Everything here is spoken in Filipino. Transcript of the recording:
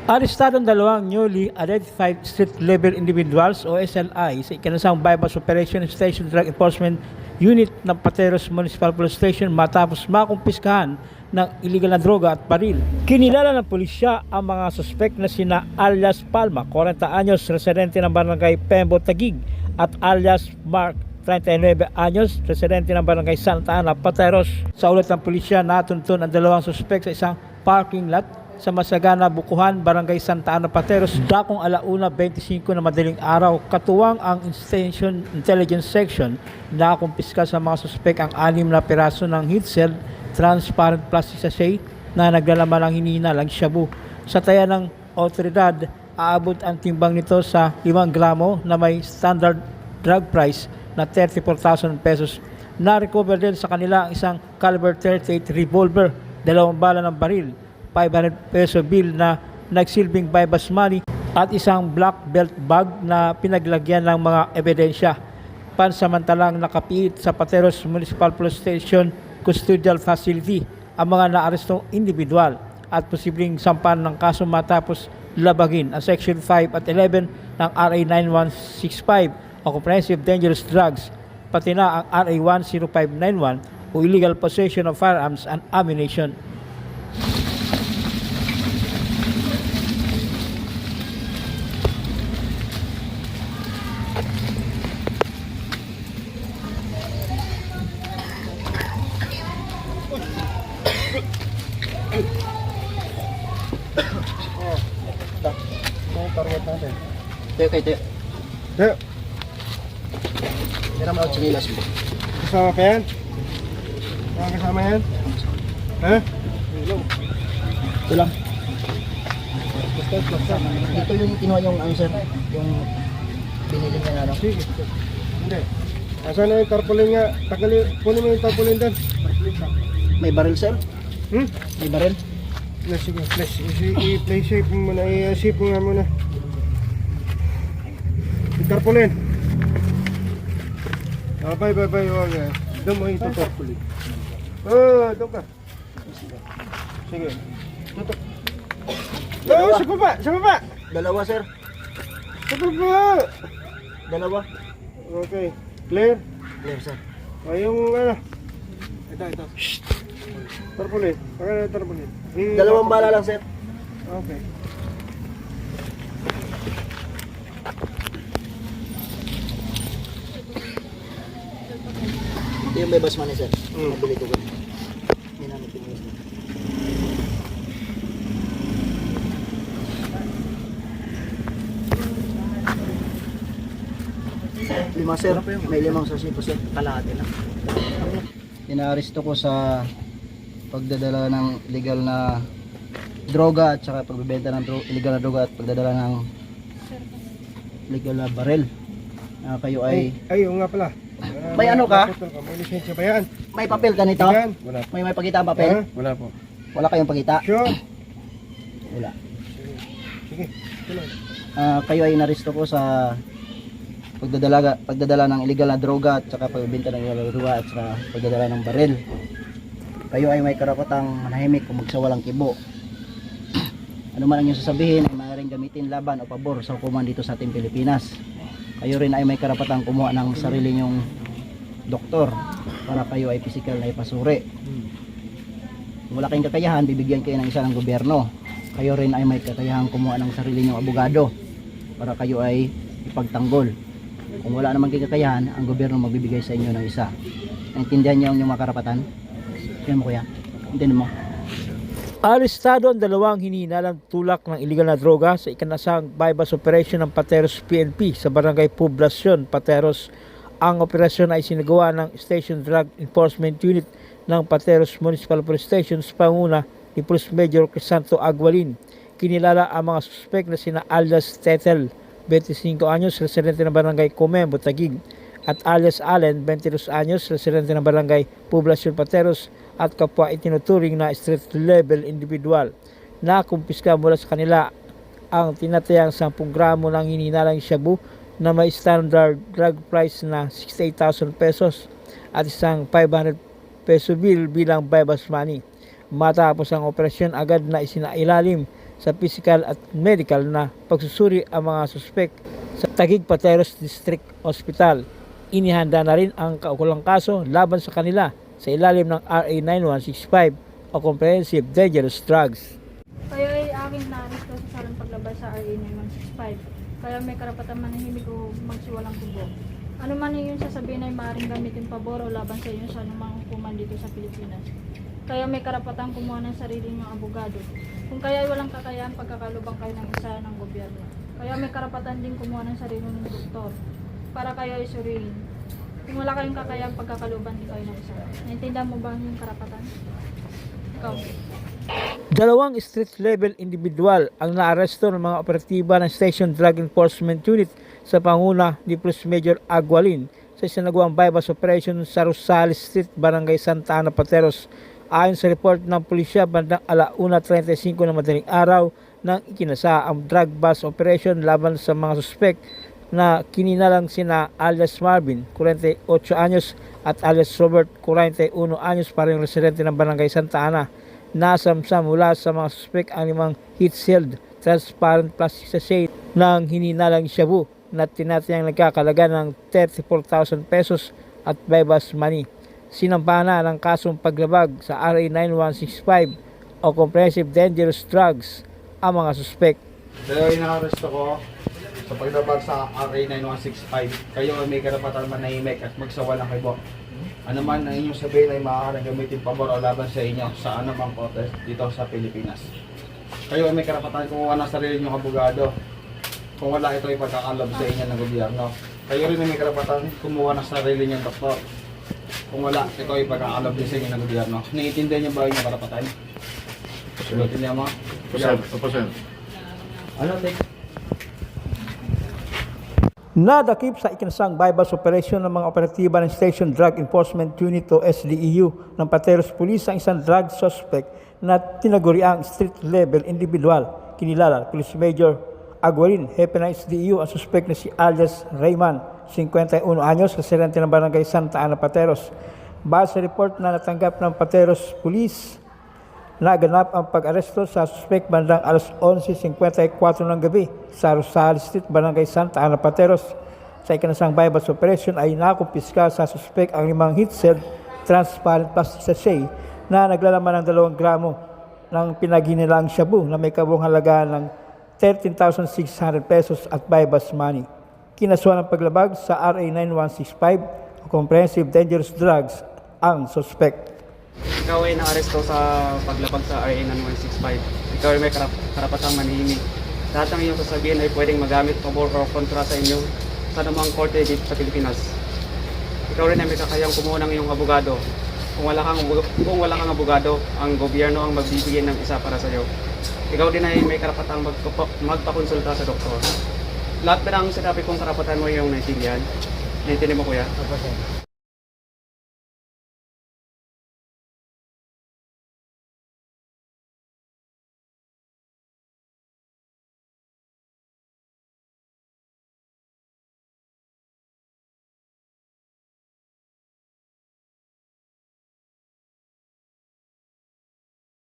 Arestadong dalawang newly identified street-level individuals o SLI sa ikinasang bypass operation Station Drug Enforcement Unit ng Pateros Municipal Police Station matapos makumpiskahan ng iligal na droga at baril. Kinilala ng pulisya ang mga suspek na sina alias Palma, 40 anyos, residente ng barangay Pembo, Taguig, at alias Mark, 39 anyos, residente ng barangay Santa Ana, Pateros. Sa ulat ng pulisya, natuntun ang dalawang suspek sa isang parking lot sa Masagana, Bukuhan, Barangay Santa Ana, Pateros, dakong 1:25 na madaling araw. Katuwang ang Station Intelligence Section na kumpiska sa mga suspek ang 6 na piraso ng heat-sealed transparent plastic sachet na naglalaman ng hinihinalang shabu. Sa taya ng otoridad, aabot ang timbang nito sa 5 gramo na may standard drug price na 34,000 pesos. Na-recover din sa kanila ang isang caliber 38 revolver, 2 bala ng baril, 500 peso bill na nagsilbing bypass money at isang black belt bag na pinaglagyan ng mga ebidensya. Pansamantalang nakapiit sa Pateros Municipal Police Station Custodial Facility ang mga naarestong individual at posibleng sampan ng kaso matapos labagin ang Section 5 at 11 ng RA 9165 o Comprehensive Dangerous Drugs, pati na ang RA 10591 o Illegal Possession of Firearms and Ammunition. Target natin. Tayo kayo, tayo. Tayo. Meron mo ako sinilas mo. Kasama pa yan? Kasama yan? Ha? Ito lang. Ito yung kinuha yung ano sir, yung binili niya na ano. Sige. Hindi. Asan na yung tarpaulin nga? Kunin mo yung tarpaulin doon. May baril sir? May baril? Sige, i-play safe mo muna. I-safe mo nga muna. Yung tarpaulin. Bye. Doon mo yung tarpaulin. Doon ka. Sige. Tutok. Sa baba! Sa baba! Dalawa sir. Sa baba! Dalawa. Okay. Clear? Clear sir. Yung ano? Ito. Shhh! Tarpaulin. Pakala tarpaulin. Dalawang bala lang sir. Okay. Ito yung may bus money sir. Nabili ko ganun. Ginamit ko yung sir. Lima sir. May 5 sasipo sir. Kalahati lang. Inaaresto ko sa pagdadala ng illegal na droga at saka pagbebenta ng illegal na droga at pagdadala ng illegal na baril. Kayo ay Oo nga pala. may ano ka? May lisensya ba yan? May papel ka nito? Yan? Wala po. May pakita ang papel? Wala po. Wala kayong pakita? Sure? Wala. Sige. Tuloy. Kayo ay inaresto ko sa pagdadala ng illegal na droga at saka pagbebenta ng illegal na droga at saka pagdadala ng baril. Kayo ay may karapatang manahimik kung magsawalang kibo. Ano man ang inyong sasabihin ay maaaring gamitin laban o pabor sa hukuman dito sa ating Pilipinas. Kayo rin ay may karapatang kumuha ng sarili nyong doktor para kayo ay pisikal na ipasuri. Kung wala kayong kakayahan, bibigyan kayo ng isa ng gobyerno. Kayo rin ay may kakayahan kumuha ng sarili nyong abogado para kayo ay ipagtanggol. Kung wala naman kayong kakayahan, ang gobyerno magbibigay sa inyo ng isa. Naintindihan niyo ang inyong mga karapatan? Yan mo kuya, intindihan mo. Arestado ang dalawang hinihinalang tulak ng iligal na droga sa ikinasang bypass operation ng Pateros PNP sa Barangay Poblacion, Pateros. Ang operasyon ay sinagawa ng Station Drug Enforcement Unit ng Pateros Municipal Police Station sa panguna ni Police Major Crisanto Agualin. Kinilala ang mga suspek na sina alias Tetel, 25 anyos, residente ng Barangay Comembo, Taguig, at alias Allen, 22 anyos, residente ng Barangay Poblacion, Pateros, at kapwa itinuturing na street level individual. Nakumpiska mula sa kanila ang tinatayang 10 gramo ng hinihinalang shabu na may standard drug price na 68,000 pesos at isang 500 peso bill bilang bypass money. Matapos ang operasyon, agad na isinailalim sa physical at medical na pagsusuri ang mga suspek sa Taguig Pateros District Hospital. Inihanda na rin ang kaukulang kaso laban sa kanila sa ilalim ng RA 9165 o Comprehensive Dangerous Drugs. Kayo ay aking naaresto sa sarang paglabas sa RA 9165. Kaya may karapatan manahimik o magsiwalang kubo. Ano man yung sasabihin ay maaaring gamitin pabor o laban sa inyo sa anumang hukuman dito sa Pilipinas. Kaya may karapatan kumuha ng sarili niyong abogado. Kung kaya ay walang kakayahan pagkakalubang kayo ng isa ng gobyerno. Kaya may karapatan din kumuha ng sarili ng doktor para kayo ay suriin. Kung wala kayong kakayahan pagkakaluban din kayo ng isa. Naintindihan mo ba yung karapatan? Ikaw. Dalawang street-level individual ang naaresto ng mga operatiba ng Station Drug Enforcement Unit sa panguna ni Police Major Agualin sa isinagawang bypass operation sa Rosales Street, Barangay Santa Ana, Pateros. Ayon sa report ng pulisya, bandang 1:35 ng madaling araw nang ikinasa ang drug bust operation laban sa mga suspek na kininalang sina alias Marvin, 48 anyos, at alias Robert, 41 anyos, parehong residente ng Barangay Santa Ana. Nasamsam mula sa mga suspek ang 5 heat-sealed transparent plastic sachet ng hininalang shabu na tinatayang nagkakalaga ng 34,000 pesos at bypass money. Sinampahan na ng kasong paglabag sa RA 9165 o Comprehensive Dangerous Drugs ang mga suspek. Kayo ay nakaresto ko sa paglabag sa RA 9165. Kayo ay may karapatan manahimik at magsawalang kibo. Ano man ang inyong sabihin ay maaaring gamitin pabor o laban sa inyo sa anumang korte dito sa Pilipinas. Kayo ay may karapatan kumuha ng sarili niyong abogado. Kung wala, ito ay pagkakalob sa inyo ng gobyerno. Kayo rin ay may karapatan kumuha ng sarili niyong doktor. Kung wala, ito ay pagkakalob din sa inyo ng gobyerno. Naiintindihan niyo ba yung karapatan? Naiintindihan mo? Ano, take? Nadakip sa ikinasang bypass operation ng mga operatiba ng Station Drug Enforcement Unit o SDEU ng Pateros Police ang isang drug suspect na tinaguriang street-level individual. Kinilala, Police Major Agualin, hepe ng SDEU, ang suspect na si alias Rayman, 51 anyos, residente ng Barangay Santa Ana, Pateros. Base sa report na natanggap ng Pateros Police, naganap ang pag-aresto sa suspect bandang alas 11:54 ng gabi sa Rosales Street, Barangay Santa Ana, Pateros. Sa ikinasang bypass operation ay nakumpiska sa suspect ang 5 heat-sealed transparent plastic sachet na naglalaman ng 2 gramo ng pinaghinilang shabu na may kabuang halaga ng 13,600 pesos at bypass money. Kinasuhan ng paglabag sa RA 9165 o Comprehensive Dangerous Drugs ang suspect. Ikaw ay naaresto sa paglabag sa RA 9165. Ikaw ay may karapatang manahimik. Lahat ng iyong sasabihin ay pwedeng magamit pabor o kontra sa inyo sa anumang korte dito sa Pilipinas. Ikaw rin ay may kakayang kumuha ng iyong abogado. Kung wala kang abogado, ang gobyerno ang magbibigay ng isa para sa iyo. Ikaw din ay may karapatang magpakonsulta sa doktor. Lahat ba ng sinabi kong karapatan mo yung naiintindihan? Naiintindihan mo, kuya?